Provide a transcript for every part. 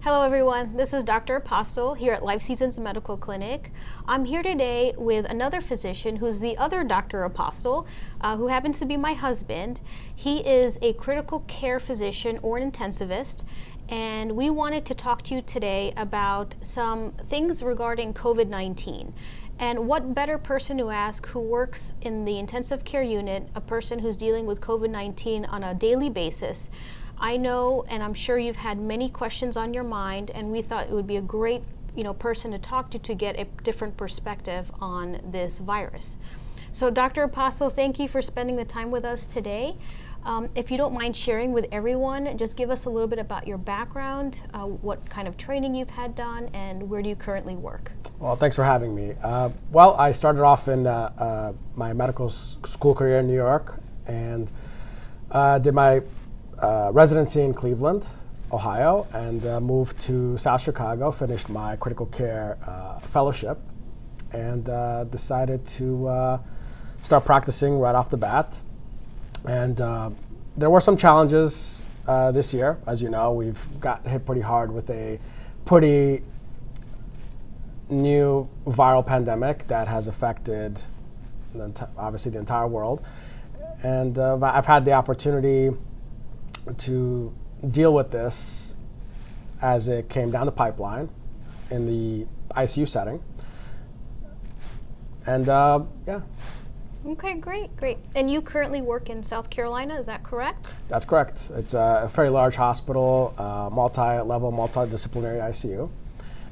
Hello everyone, this is Dr. Apostle here at Life Seasons Medical Clinic. I'm here today with another physician who's the other Dr. Apostle, who happens to be my husband. He is a critical care physician or an intensivist, and we wanted to talk to you today about some things regarding COVID-19. And what better person to ask who works in the intensive care unit, a person who's dealing with COVID-19 on a daily basis. I know, and I'm sure you've had many questions on your mind, and we thought it would be a great, person to talk to get a different perspective on this virus. So, Dr. Apostle, thank you for spending the time with us today. If you don't mind sharing with everyone, just give us a little bit about your background, what kind of training you've had done, and where do you currently work? Well, thanks for having me. I started off in my medical school career in New York and did my residency in Cleveland, Ohio, and moved to South Chicago, finished my critical care fellowship, and decided to start practicing right off the bat. And there were some challenges this year. As you know, we've got hit pretty hard with a pretty new viral pandemic that has affected obviously the entire world. And I've had the opportunity to deal with this as it came down the pipeline in the ICU setting. And yeah. Okay, great. And you currently work in South Carolina, is that correct? That's correct. It's a very large hospital, multi-level, multidisciplinary ICU.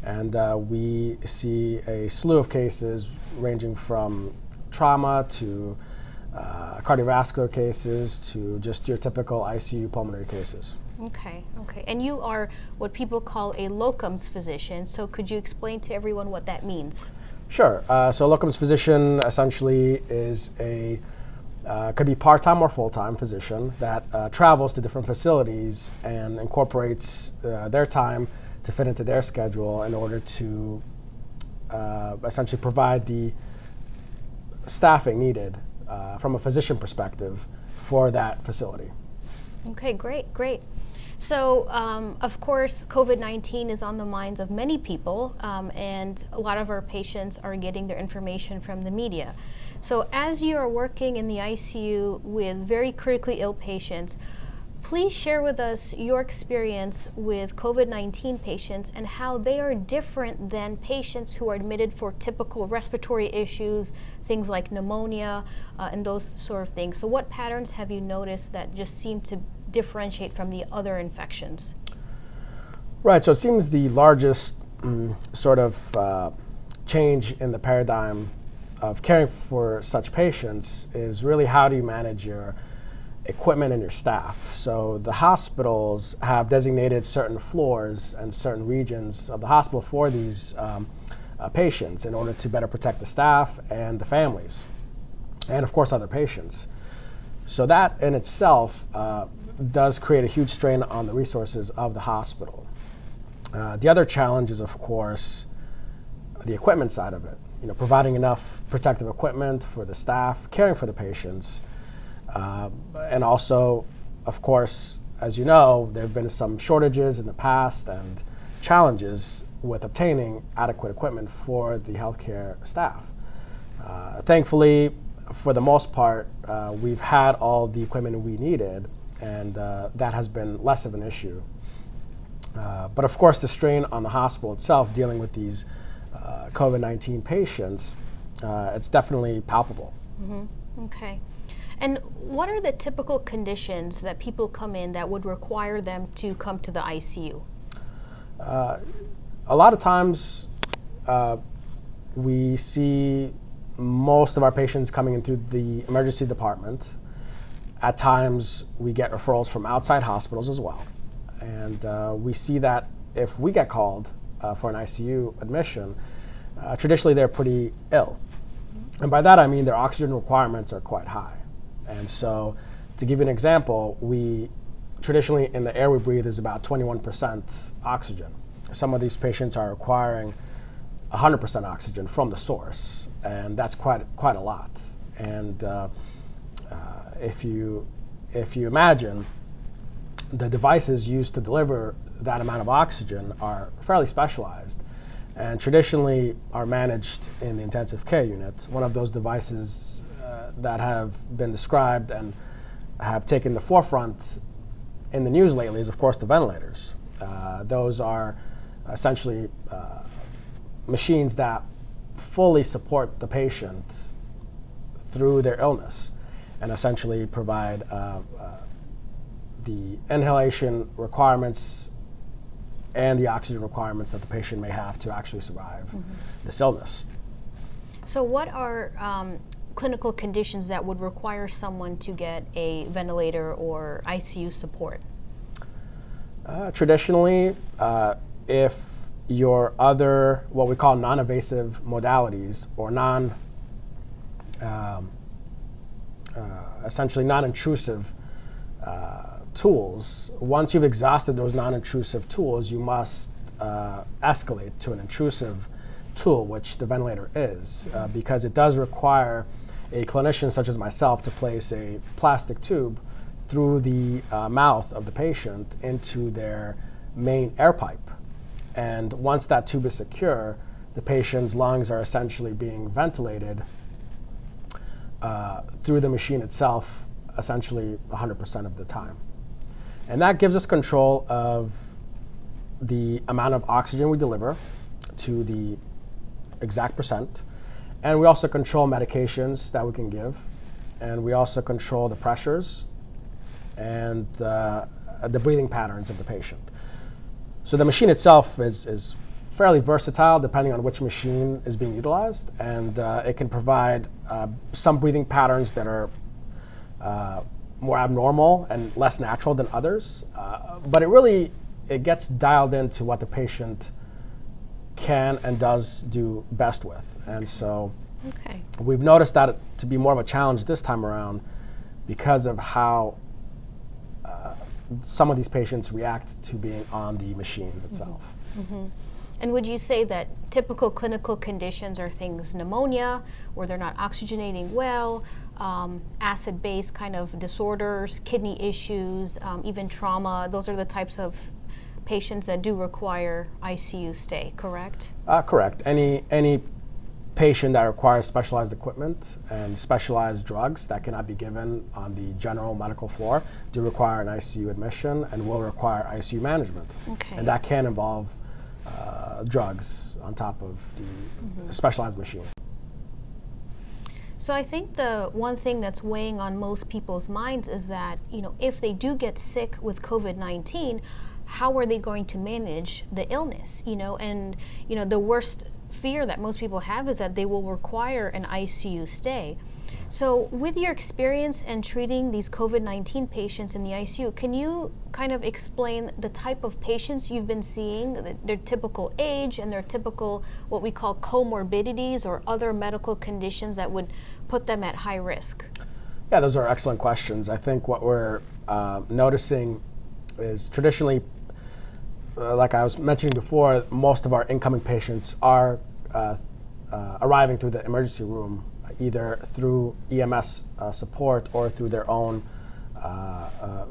And we see a slew of cases ranging from trauma to cardiovascular cases to just your typical ICU pulmonary cases. Okay. And you are what people call a locums physician, so could you explain to everyone what that means? Sure. So a locums physician essentially is could be part-time or full-time physician that travels to different facilities and incorporates their time to fit into their schedule in order to essentially provide the staffing needed from a physician perspective for that facility. Okay, great. So, of course, COVID-19 is on the minds of many people, and a lot of our patients are getting their information from the media. So as you are working in the ICU with very critically ill patients, please share with us your experience with COVID-19 patients and how they are different than patients who are admitted for typical respiratory issues, things like pneumonia, and those sort of things. So what patterns have you noticed that just seem to differentiate from the other infections? Right, so it seems the largest sort of change in the paradigm of caring for such patients is really how do you manage your equipment and your staff. So the hospitals have designated certain floors and certain regions of the hospital for these patients in order to better protect the staff and the families, and of course other patients. So that in itself does create a huge strain on the resources of the hospital. The other challenge is, of course, the equipment side of it. Providing enough protective equipment for the staff, caring for the patients, and also, of course, as you know, there have been some shortages in the past and challenges with obtaining adequate equipment for the healthcare staff. Thankfully, for the most part, we've had all the equipment we needed, and that has been less of an issue. But of course, the strain on the hospital itself dealing with these COVID-19 patients, it's definitely palpable. Mm-hmm. Okay. And what are the typical conditions that people come in that would require them to come to the ICU? A lot of times we see most of our patients coming in through the emergency department. At times we get referrals from outside hospitals as well. And we see that if we get called for an ICU admission, traditionally they're pretty ill. And by that I mean their oxygen requirements are quite high. And so, to give you an example, we traditionally in the air we breathe is about 21% oxygen. Some of these patients are requiring 100% oxygen from the source, and that's quite a lot. And if you imagine the devices used to deliver that amount of oxygen are fairly specialized and traditionally are managed in the intensive care unit. One of those devices that have been described and have taken the forefront in the news lately is, of course, the ventilators. Those are essentially machines that fully support the patient through their illness and essentially provide the inhalation requirements and the oxygen requirements that the patient may have to actually survive this illness. So what are clinical conditions that would require someone to get a ventilator or ICU support? Traditionally, if your other, what we call non-invasive modalities or essentially non-intrusive tools, once you've exhausted those non-intrusive tools, you must escalate to an intrusive tool, which the ventilator is, because it does require a clinician such as myself to place a plastic tube through the mouth of the patient into their main air pipe. And once that tube is secure, the patient's lungs are essentially being ventilated through the machine itself, essentially 100% of the time. And that gives us control of the amount of oxygen we deliver to the exact percent. And we also control medications that we can give. And we also control the pressures and the breathing patterns of the patient. So the machine itself is fairly versatile depending on which machine is being utilized. And it can provide some breathing patterns that are more abnormal and less natural than others. But it gets dialed into what the patient can and does do best with. And so we've noticed that to be more of a challenge this time around because of how some of these patients react to being on the machine itself. And would you say that typical clinical conditions are things pneumonia, where they're not oxygenating well, acid-base kind of disorders, kidney issues, even trauma? Those are the types of patients that do require ICU stay, correct? Correct. Any patient that requires specialized equipment and specialized drugs that cannot be given on the general medical floor do require an ICU admission and will require ICU management. And that can involve drugs on top of the specialized machines. So I think the one thing that's weighing on most people's minds is that, if they do get sick with COVID-19, how are they going to manage the illness? And the worst fear that most people have is that they will require an ICU stay. So with your experience in treating these COVID-19 patients in the ICU, can you kind of explain the type of patients you've been seeing, their typical age and their typical what we call comorbidities or other medical conditions that would put them at high risk? Yeah, those are excellent questions. I think what we're noticing is traditionally, like I was mentioning before, most of our incoming patients are arriving through the emergency room either through EMS support or through their own,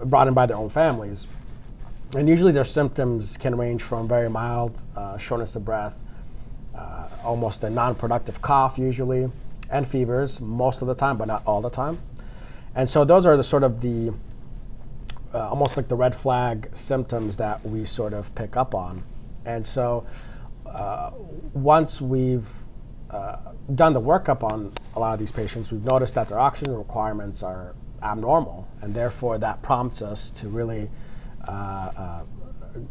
brought in by their own families. And usually their symptoms can range from very mild shortness of breath, almost a non-productive cough usually, and fevers most of the time, but not all the time. And so those are the sort of the almost like the red flag symptoms that we sort of pick up on. And so once we've done the workup on a lot of these patients, we've noticed that their oxygen requirements are abnormal, and therefore that prompts us to really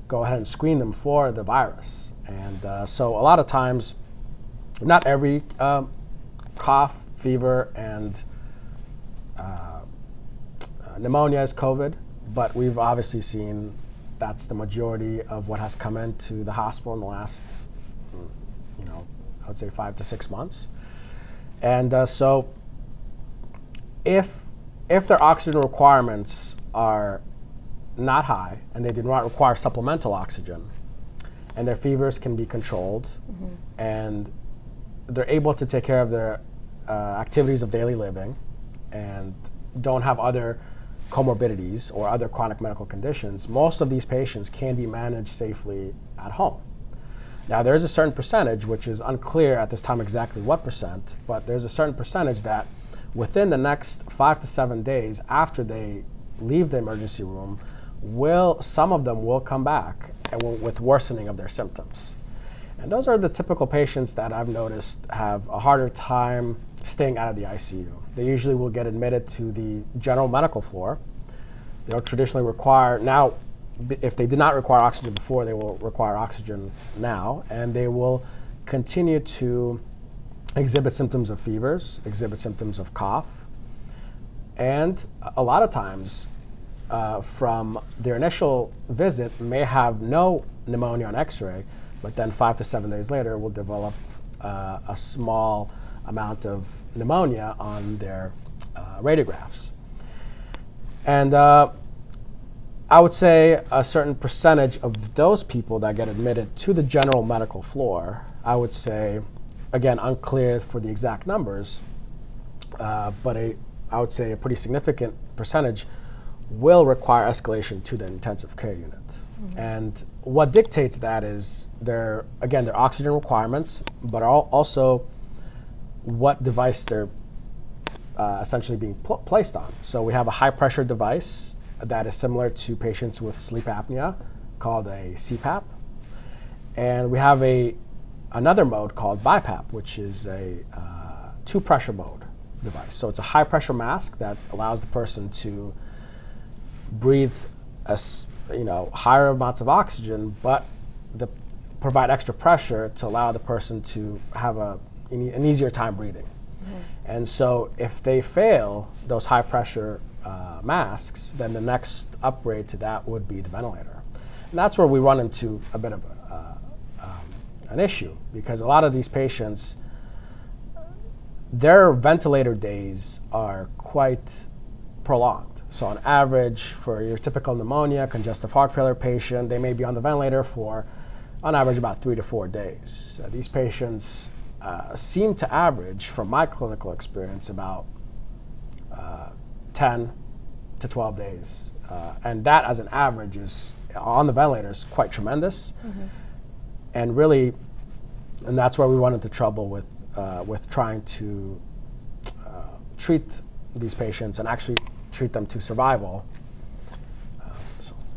go ahead and screen them for the virus. And so a lot of times, not every cough, fever, and pneumonia is COVID, but we've obviously seen that's the majority of what has come into the hospital in the last, I would say 5 to 6 months. And so if their oxygen requirements are not high and they do not require supplemental oxygen, and their fevers can be controlled, and they're able to take care of their activities of daily living and don't have other comorbidities or other chronic medical conditions, most of these patients can be managed safely at home. Now, there is a certain percentage, which is unclear at this time exactly what percent, but there's a certain percentage that within the next 5 to 7 days after they leave the emergency room, some of them will come back with worsening of their symptoms. And those are the typical patients that I've noticed have a harder time staying out of the ICU. They usually will get admitted to the general medical floor. They'll traditionally require, now, if they did not require oxygen before, they will require oxygen now, and they will continue to exhibit symptoms of fevers, exhibit symptoms of cough, and a lot of times from their initial visit may have no pneumonia on x-ray, but then 5 to 7 days later will develop a small amount of pneumonia on their radiographs. And I would say a certain percentage of those people that get admitted to the general medical floor, I would say, again, unclear for the exact numbers, but I would say a pretty significant percentage will require escalation to the intensive care unit. Mm-hmm. And what dictates that is their oxygen requirements, but also what device they're essentially being placed on. So we have a high pressure device that is similar to patients with sleep apnea called a CPAP. And we have another mode called BiPAP, which is a two pressure mode device. So it's a high pressure mask that allows the person to breathe higher amounts of oxygen, but provide extra pressure to allow the person to have an easier time breathing. Mm-hmm. And so if they fail those high pressure masks, then the next upgrade to that would be the ventilator. And that's where we run into a bit of an issue, because a lot of these patients, their ventilator days are quite prolonged. So on average, for your typical pneumonia, congestive heart failure patient, they may be on the ventilator for, on average, about 3 to 4 days. These patients seem to average, from my clinical experience, about 10 to 12 days. And that, as an average, is on the ventilator is quite tremendous. Mm-hmm. And that's where we run into trouble with trying to treat these patients and actually treat them to survival.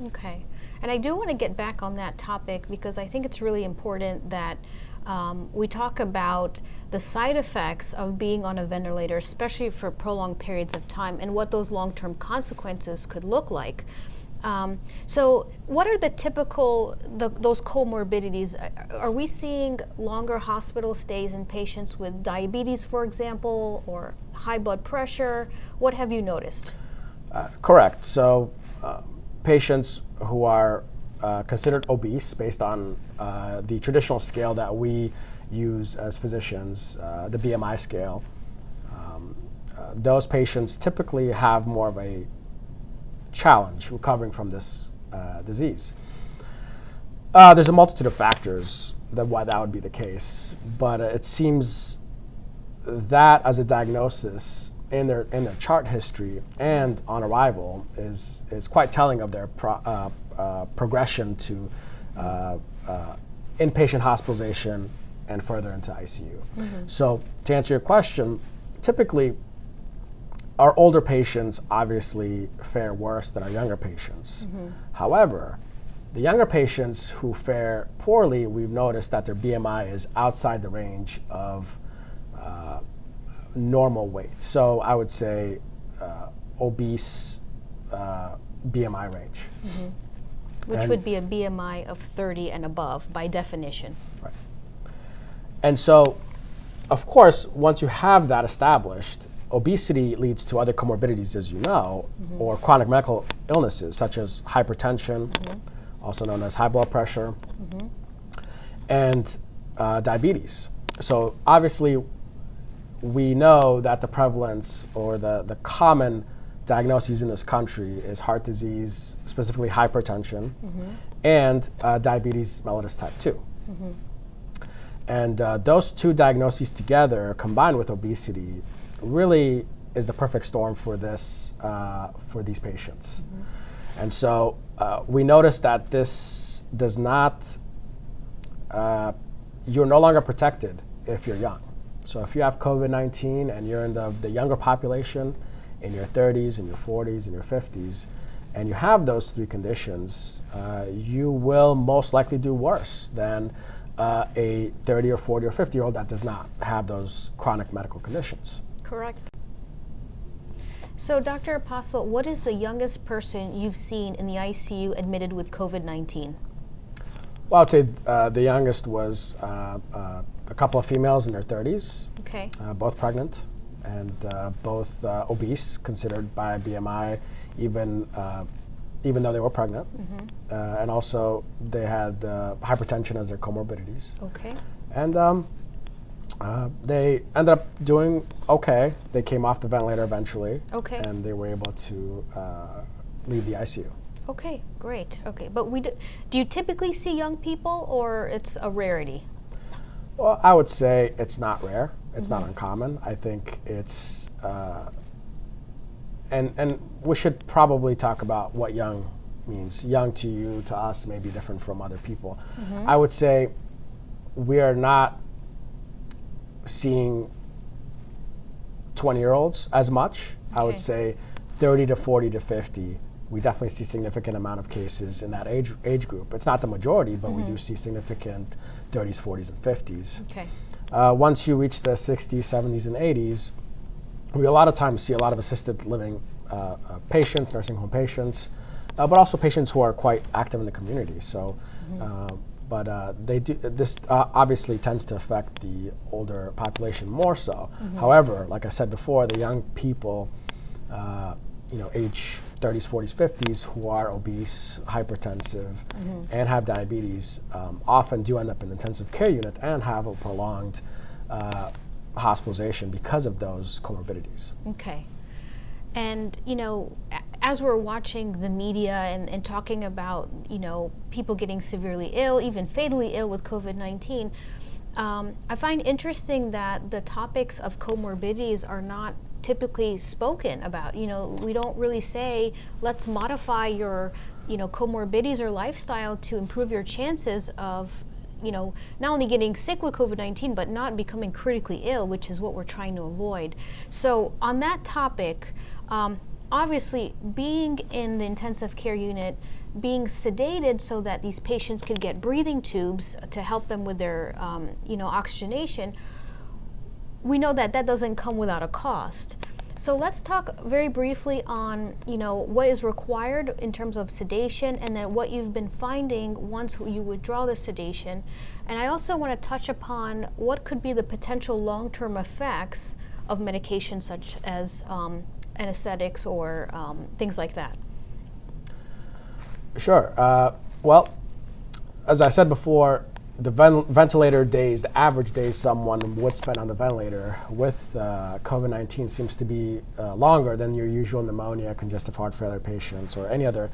Okay. And I do want to get back on that topic, because I think it's really important that we talk about the side effects of being on a ventilator, especially for prolonged periods of time, and what those long-term consequences could look like. So what are the typical, those comorbidities? Are we seeing longer hospital stays in patients with diabetes, for example, or high blood pressure? What have you noticed? Correct. So patients who are considered obese based on the traditional scale that we use as physicians, the BMI scale, those patients typically have more of a challenge recovering from this disease. There's a multitude of factors why that would be the case, but it seems that as a diagnosis in their chart history and on arrival is quite telling of their progression to inpatient hospitalization and further into ICU. Mm-hmm. So to answer your question, typically our older patients obviously fare worse than our younger patients. Mm-hmm. However, the younger patients who fare poorly, we've noticed that their BMI is outside the range of normal weight. So I would say obese BMI range. Mm-hmm. Which would be a BMI of 30 and above by definition. Right. And so, of course, once you have that established, obesity leads to other comorbidities, as you know, mm-hmm. or chronic medical illnesses such as hypertension, mm-hmm. also known as high blood pressure, mm-hmm. and diabetes. So obviously, we know that the prevalence or the common diagnoses in this country is heart disease, specifically hypertension, mm-hmm. and diabetes mellitus type 2. Mm-hmm. And those two diagnoses together, combined with obesity, really is the perfect storm for this for these patients. And so we noticed that this does not, you're no longer protected if you're young. So if you have COVID-19 and you're in the younger population, in your 30s, in your 40s, in your 50s, and you have those three conditions, you will most likely do worse than a 30 or 40 or 50-year-old that does not have those chronic medical conditions. Correct. So, Dr. Apostle, what is the youngest person you've seen in the ICU admitted with COVID-19? Well, I'd say the youngest was a couple of females in their 30s, Okay. both pregnant and both obese, considered by BMI, even though they were pregnant. And also they had hypertension as their comorbidities. Okay. And they ended up doing okay. They came off the ventilator eventually. Okay. And they were able to leave the ICU. Okay, great. Okay, but do you typically see young people, or it's a rarity? Well, I would say it's not rare. It's not uncommon. I think it's, and we should probably talk about what young means. Young to you, to us, may be different from other people. I would say we are not seeing 20-year-olds as much. I would say 30 to 40 to 50. We definitely see significant amount of cases in that age group. It's not the majority, but we do see significant 30s, 40s, and 50s. Okay. Once you reach the 60s, 70s, and 80s, we a lot of times see a lot of assisted living patients, nursing home patients, but also patients who are quite active in the community. So, they do. This obviously tends to affect the older population more so. However, like I said before, the young people, age 30s, 40s, 50s, who are obese, hypertensive, and have diabetes, often do end up in the intensive care unit and have a prolonged hospitalization because of those comorbidities. Okay. And, as we're watching the media and talking about, people getting severely ill, even fatally ill with COVID-19, I find interesting that the topics of comorbidities are not typically spoken about. We don't really say, let's modify your, comorbidities or lifestyle to improve your chances of, not only getting sick with COVID-19, but not becoming critically ill, which is what we're trying to avoid. So on that topic, obviously being in the intensive care unit, being sedated so that these patients could get breathing tubes to help them with their, oxygenation, we know that that doesn't come without a cost. So let's talk very briefly on, what is required in terms of sedation, and then what you've been finding once you withdraw the sedation. And I also want to touch upon what could be the potential long-term effects of medications such as anesthetics or things like that. Sure. Well, as I said before, the ventilator days, the average days someone would spend on the ventilator with COVID-19 seems to be longer than your usual pneumonia, congestive heart failure patients, or any other,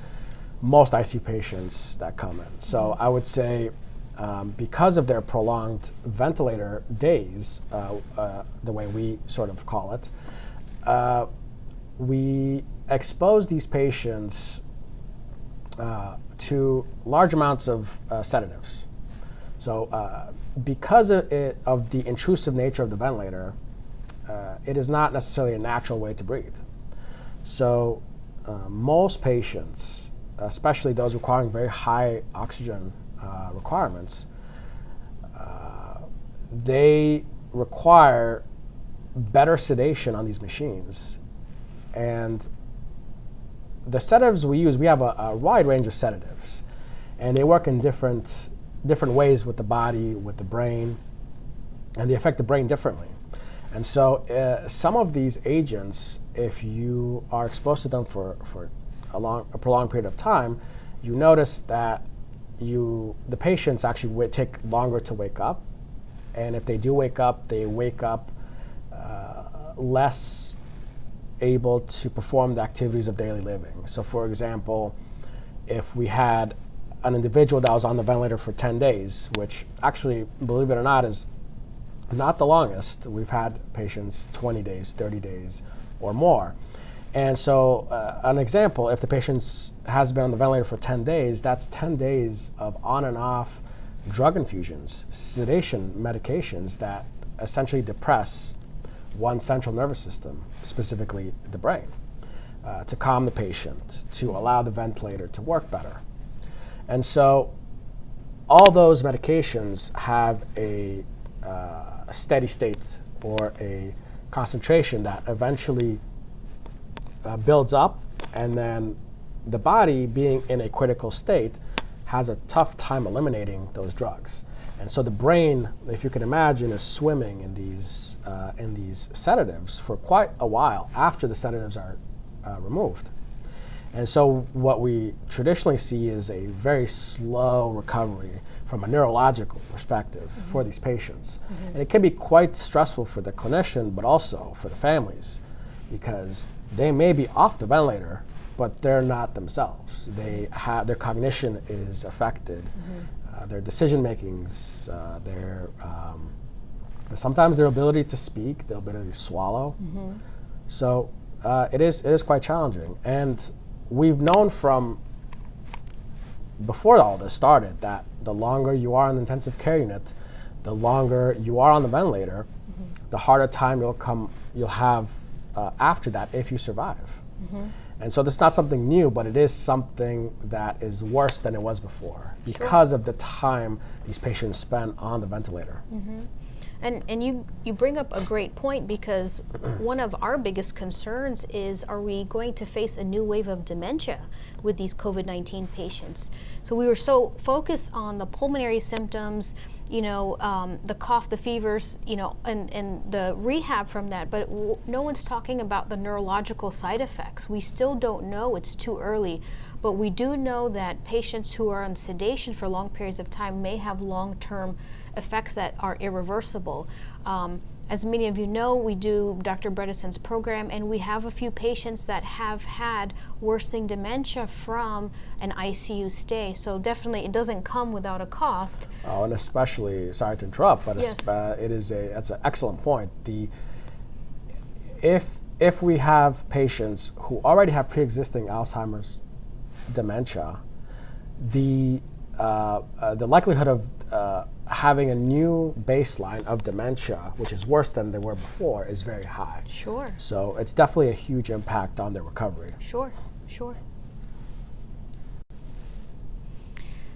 most ICU patients that come in. So I would say because of their prolonged ventilator days, the way we sort of call it, we expose these patients to large amounts of sedatives. So because of the intrusive nature of the ventilator, it is not necessarily a natural way to breathe. So most patients, especially those requiring very high oxygen requirements, they require better sedation on these machines. And the sedatives we use, we have a wide range of sedatives, and they work in different ways with the body, with the brain, and they affect the brain differently. And so some of these agents, if you are exposed to them for a prolonged period of time, you notice that the patients actually take longer to wake up. And if they do wake up, they wake up less able to perform the activities of daily living. So for example, if we had an individual that was on the ventilator for 10 days, which actually, believe it or not, is not the longest. We've had patients 20 days, 30 days, or more. And so an example, if the patient has been on the ventilator for 10 days, that's 10 days of on and off drug infusions, sedation medications that essentially depress one central nervous system, specifically the brain, to calm the patient, to allow the ventilator to work better. And so all those medications have a steady state or a concentration that eventually builds up, and then the body, being in a critical state, has a tough time eliminating those drugs. And so the brain, if you can imagine, is swimming in these sedatives for quite a while after the sedatives are removed. And so what we traditionally see is a very slow recovery from a neurological perspective for these patients. And it can be quite stressful for the clinician, but also for the families, because they may be off the ventilator, but they're not themselves. Their cognition is affected, their decision makings, sometimes their ability to speak, their ability to swallow. So it is quite challenging. And we've known from before all this started that the longer you are in the intensive care unit, the longer you are on the ventilator, the harder time you'll have after that if you survive. And so this is not something new, but it is something that is worse than it was before because of the time these patients spend on the ventilator. And you bring up a great point, because one of our biggest concerns is, are we going to face a new wave of dementia with these COVID-19 patients? So we were so focused on the pulmonary symptoms, the cough, the fevers, and the rehab from that, but no one's talking about the neurological side effects. We still don't know, it's too early, but we do know that patients who are on sedation for long periods of time may have long-term effects that are irreversible. As many of you know, we do Dr. Bredesen's program, and we have a few patients that have had worsening dementia from an ICU stay. So definitely it doesn't come without a cost. Oh, and especially, sorry to interrupt, but yes. That's an excellent point. If we have patients who already have pre-existing Alzheimer's dementia, the likelihood of having a new baseline of dementia, which is worse than they were before, is very high. Sure. So it's definitely a huge impact on their recovery. Sure.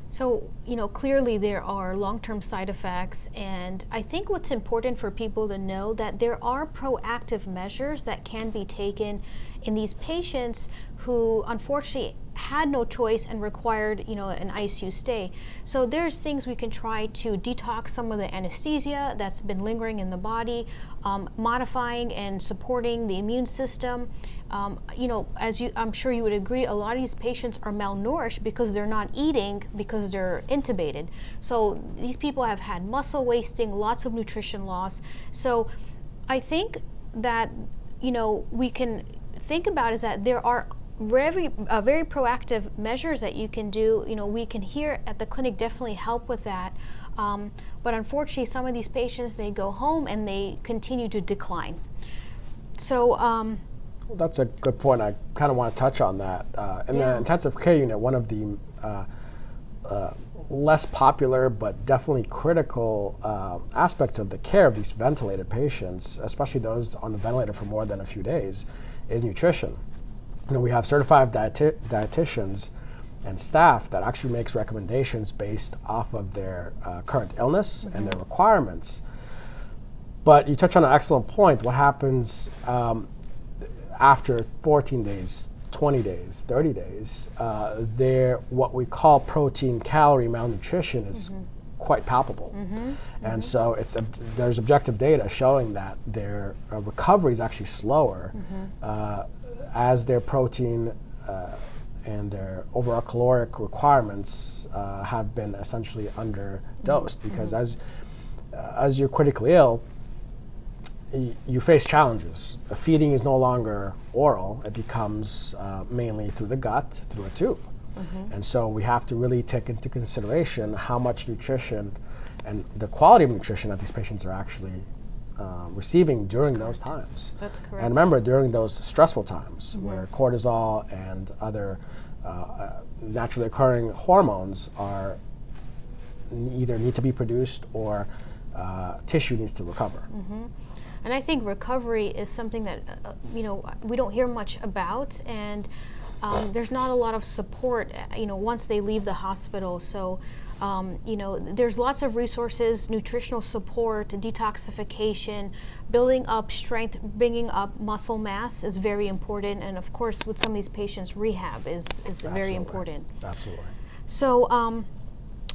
So, clearly there are long-term side effects, and I think what's important for people to know that there are proactive measures that can be taken in these patients who unfortunately had no choice and required, an ICU stay. So there's things we can try to detox some of the anesthesia that's been lingering in the body, modifying and supporting the immune system. I'm sure you would agree, a lot of these patients are malnourished because they're not eating, because they're intubated. So these people have had muscle wasting, lots of nutrition loss. So I think that, we can think about is that there are very proactive measures that you can do. We can here at the clinic definitely help with that. But unfortunately, some of these patients, they go home and they continue to decline. So, well, that's a good point. I kind of want to touch on that. In the intensive care unit, one of the less popular but definitely critical aspects of the care of these ventilated patients, especially those on the ventilator for more than a few days, is nutrition. We have certified dietitians and staff that actually makes recommendations based off of their current illness and their requirements. But you touch on an excellent point. What happens after 14 days, 20 days, 30 days, what we call protein calorie malnutrition is quite palpable. And so there's objective data showing that their recovery is actually slower as their protein and their overall caloric requirements have been essentially underdosed, because as you're critically ill, you face challenges. Feeding is no longer oral, it becomes mainly through the gut, through a tube. And so we have to really take into consideration how much nutrition and the quality of nutrition that these patients are actually receiving during those times. That's correct. And remember, during those stressful times where cortisol and other naturally occurring hormones are either need to be produced or tissue needs to recover. And I think recovery is something that we don't hear much about, and there's not a lot of support once they leave the hospital. So there's lots of resources, nutritional support, detoxification, building up strength, bringing up muscle mass is very important, and of course with some of these patients, rehab is very important. Absolutely.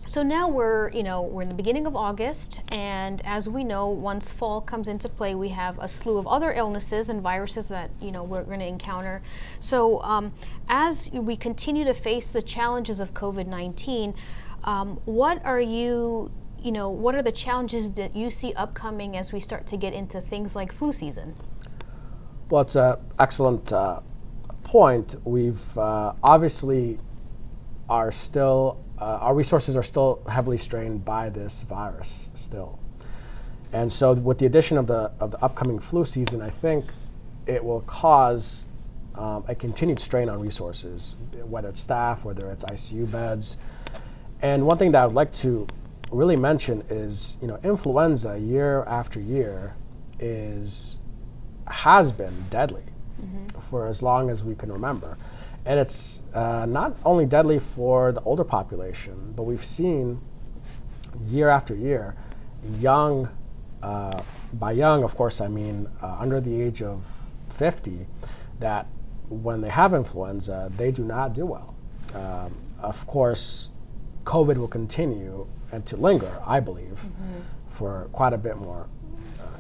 So now we're in the beginning of August, and as we know, once fall comes into play, we have a slew of other illnesses and viruses that we're going to encounter. So as we continue to face the challenges of COVID-19, what are the challenges that you see upcoming as we start to get into things like flu season? Well, it's an excellent point. We've obviously are still our resources are still heavily strained by this virus still. And so with the addition of the upcoming flu season, I think it will cause a continued strain on resources, whether it's staff, whether it's ICU beds. And one thing that I would like to really mention is, influenza year after year has been deadly for as long as we can remember. And it's not only deadly for the older population, but we've seen year after year, by young, of course, I mean under the age of 50, that when they have influenza, they do not do well. Of course, COVID will continue and to linger, I believe, for quite a bit more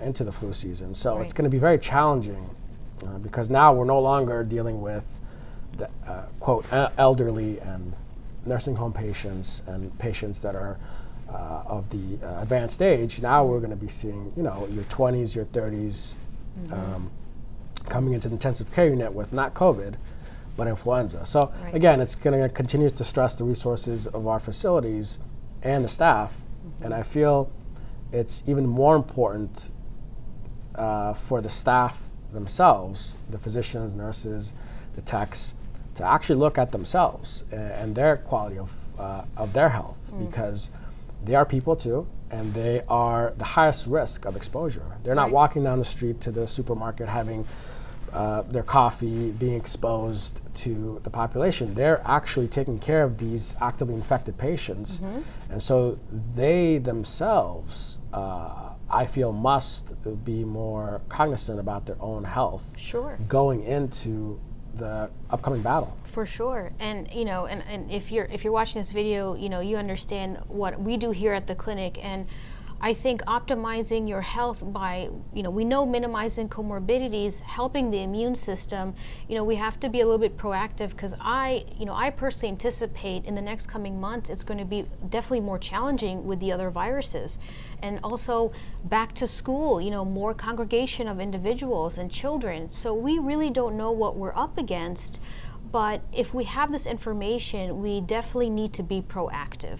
into the flu season. So it's going to be very challenging because now we're no longer dealing with the quote elderly and nursing home patients and patients that are of the advanced age. Now we're going to be seeing your 20s, your 30s coming into the intensive care unit with not COVID, but influenza. So again, it's going to continue to stress the resources of our facilities and the staff, and I feel it's even more important for the staff themselves, the physicians, nurses, the techs, to actually look at themselves and their quality of their health, because they are people too, and they are the highest risk of exposure. They're not walking down the street to the supermarket having their coffee, being exposed to the population. They're actually taking care of these actively infected patients, and so they themselves, I feel, must be more cognizant about their own health going into the upcoming battle. For sure. And and if you're watching this video, you understand what we do here at the clinic. And I think optimizing your health by, we know minimizing comorbidities, helping the immune system, we have to be a little bit proactive, because I personally anticipate in the next coming months it's going to be definitely more challenging with the other viruses. And also back to school, more congregation of individuals and children. So we really don't know what we're up against. But if we have this information, we definitely need to be proactive.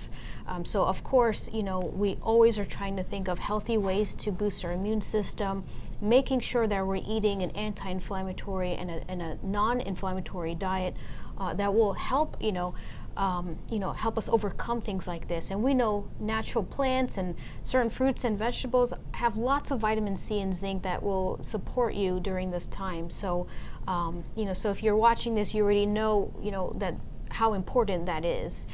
So of course, we always are trying to think of healthy ways to boost our immune system, making sure that we're eating an anti-inflammatory and a non-inflammatory diet that will help, help us overcome things like this. And we know natural plants and certain fruits and vegetables have lots of vitamin C and zinc that will support you during this time. So, so if you're watching this, you already know, that how important that is.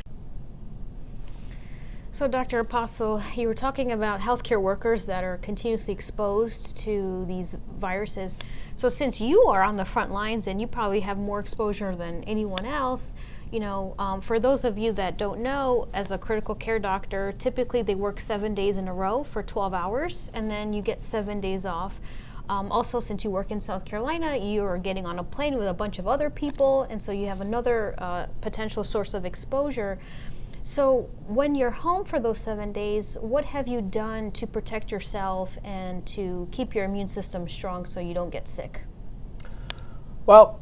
So, Dr. Apostle, you were talking about healthcare workers that are continuously exposed to these viruses. So since you are on the front lines and you probably have more exposure than anyone else, for those of you that don't know, as a critical care doctor, typically they work 7 days in a row for 12 hours, and then you get 7 days off. Also, since you work in South Carolina, you are getting on a plane with a bunch of other people, and so you have another potential source of exposure. So when you're home for those 7 days, what have you done to protect yourself and to keep your immune system strong so you don't get sick? Well,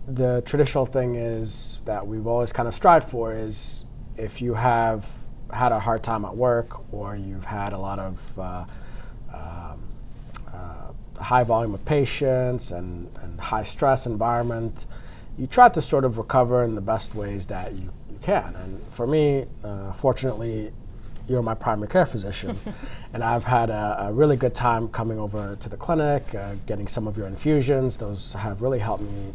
the traditional thing is that we've always kind of strived for is, if you have had a hard time at work, or you've had a lot of high volume of patients and high stress environment, you try to sort of recover in the best ways that you can. And for me, fortunately, you're my primary care physician, and I've had a really good time coming over to the clinic, getting some of your infusions. Those have really helped me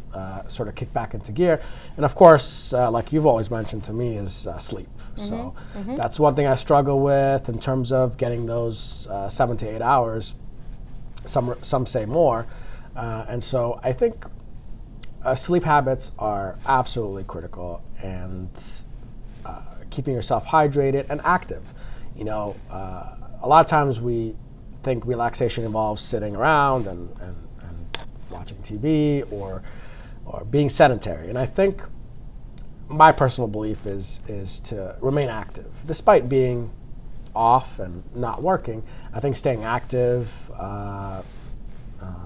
sort of kick back into gear. And of course, like you've always mentioned to me, is sleep. So that's one thing I struggle with in terms of getting those 7 to 8 hours. Some say more. And so I think sleep habits are absolutely critical, and keeping yourself hydrated and active. You know, a lot of times we think relaxation involves sitting around and watching TV or being sedentary. And I think my personal belief is to remain active. Despite being off and not working, I think staying active,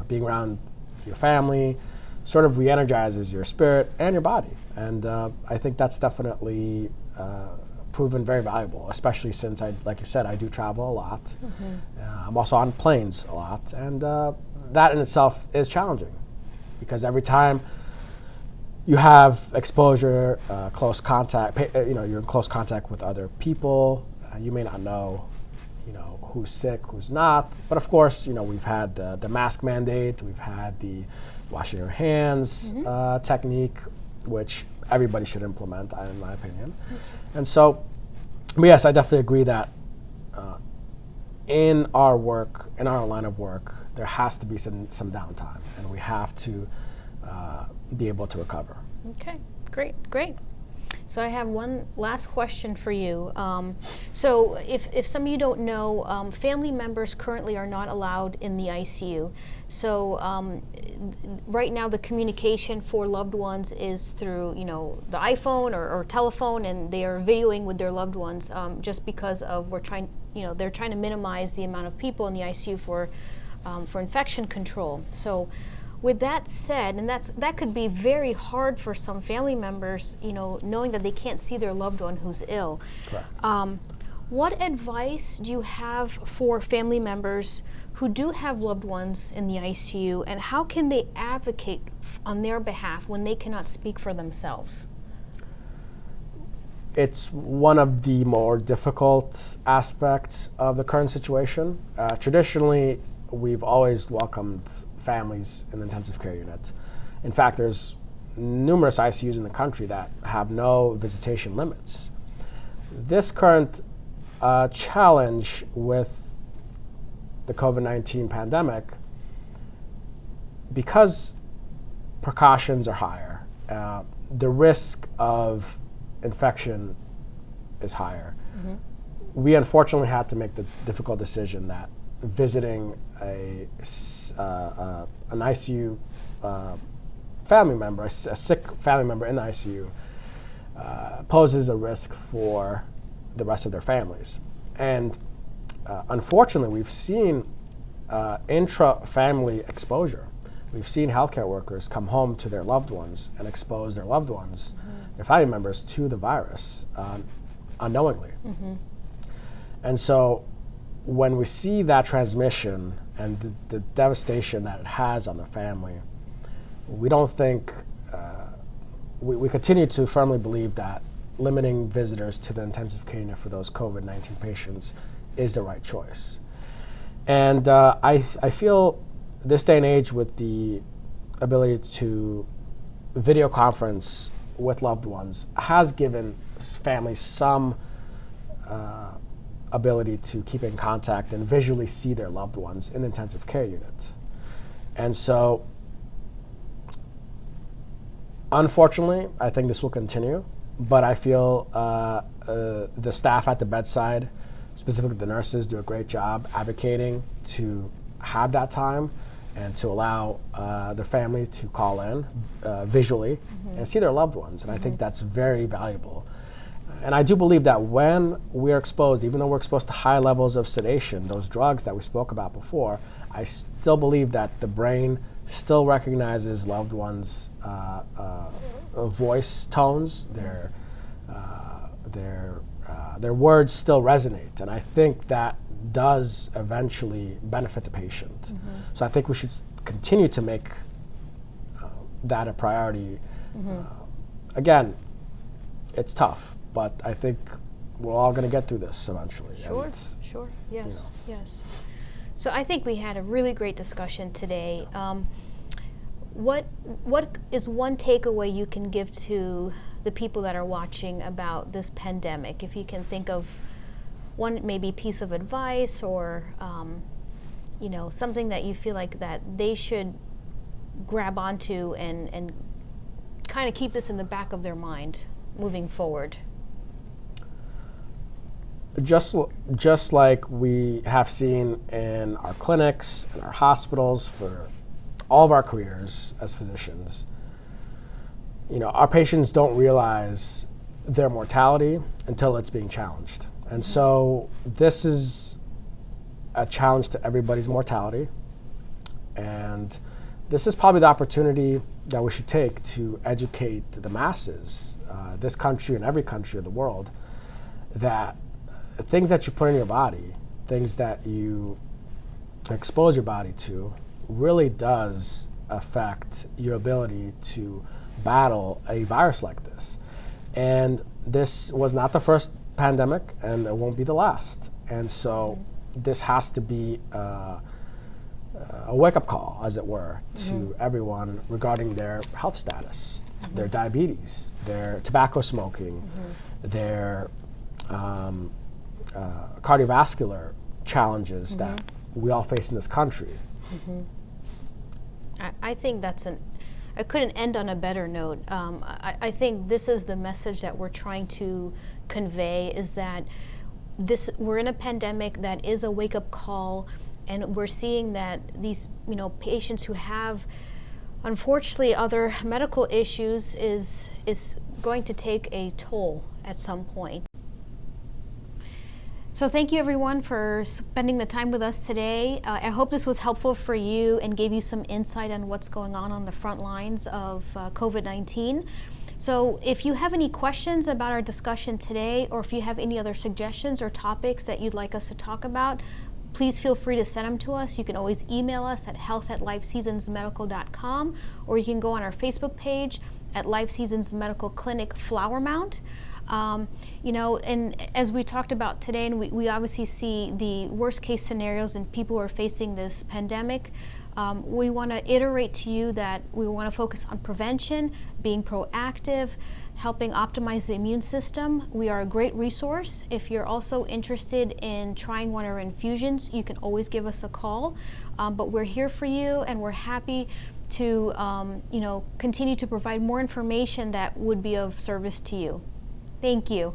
being around your family, sort of re-energizes your spirit and your body. And I think that's definitely proven very valuable, especially since, like you said, I do travel a lot. I'm also on planes a lot, and that in itself is challenging, because every time you have exposure, close contact, you're in close contact with other people. You may not know, who's sick, who's not. But of course, we've had the mask mandate, we've had the washing your hands technique, which everybody should implement, in my opinion. And so, yes, I definitely agree that in our work, in our line of work, there has to be some downtime, and we have to be able to recover. Okay, great. So I have one last question for you. So if some of you don't know, family members currently are not allowed in the ICU. So right now the communication for loved ones is through, the iPhone or telephone, and they are videoing with their loved ones just because of they're trying to minimize the amount of people in the ICU for infection control. So with that said, and that could be very hard for some family members, knowing that they can't see their loved one who's ill. Correct. What advice do you have for family members who do have loved ones in the ICU, and how can they advocate on their behalf when they cannot speak for themselves? It's one of the more difficult aspects of the current situation. Traditionally, we've always welcomed families in the intensive care unit. In fact, there's numerous ICUs in the country that have no visitation limits. This current challenge with the COVID-19 pandemic, because precautions are higher, the risk of infection is higher. We unfortunately had to make the difficult decision that visiting an ICU family member, a sick family member in the ICU, poses a risk for the rest of their families. And unfortunately, we've seen intra-family exposure. We've seen healthcare workers come home to their loved ones and expose their loved ones, their family members, to the virus unknowingly. And so when we see that transmission and the devastation that it has on the family, we don't think, we continue to firmly believe that limiting visitors to the intensive care unit for those COVID-19 patients is the right choice. And I feel this day and age, with the ability to video conference with loved ones, has given families some ability to keep in contact and visually see their loved ones in the intensive care unit. And so, unfortunately, I think this will continue, but I feel the staff at the bedside, specifically the nurses, do a great job advocating to have that time and to allow their families to call in visually and see their loved ones. And I think that's very valuable. And I do believe that when we're exposed, even though we're exposed to high levels of sedation, those drugs that we spoke about before, I still believe that the brain still recognizes loved ones' voice tones, their words still resonate. And I think that does eventually benefit the patient. So I think we should continue to make that a priority. Again, it's tough, but I think we're all going to get through this eventually. Sure, sure, yes, yes. So I think we had a really great discussion today. What is one takeaway you can give to the people that are watching about this pandemic? If you can think of one maybe piece of advice or something that you feel like that they should grab onto and kind of keep this in the back of their mind moving forward. Just like we have seen in our clinics and our hospitals for all of our careers as physicians, our patients don't realize their mortality until it's being challenged. And so this is a challenge to everybody's mortality. And this is probably the opportunity that we should take to educate the masses, this country and every country of the world, that things that you put in your body, things that you expose your body to, really does affect your ability to battle a virus like this. And this was not the first pandemic, and it won't be the last. And so this has to be a wake-up call, as it were, to everyone regarding their health status, their diabetes, their tobacco smoking, their cardiovascular challenges that we all face in this country. I think I couldn't end on a better note. I think this is the message that we're trying to convey, is that we're in a pandemic that is a wake-up call, and we're seeing that these patients who have unfortunately other medical issues is going to take a toll at some point. So thank you everyone for spending the time with us today. I hope this was helpful for you and gave you some insight on what's going on the front lines of COVID-19. So if you have any questions about our discussion today, or if you have any other suggestions or topics that you'd like us to talk about, please feel free to send them to us. You can always email us at health@lifeseasonsmedical.com, or you can go on our Facebook page at Life Seasons Medical Clinic Flower Mound. And as we talked about today, and we obviously see the worst case scenarios in people who are facing this pandemic, we want to iterate to you that we want to focus on prevention, being proactive, helping optimize the immune system. We are a great resource. If you're also interested in trying one of our infusions, you can always give us a call. But we're here for you, and we're happy to continue to provide more information that would be of service to you. Thank you.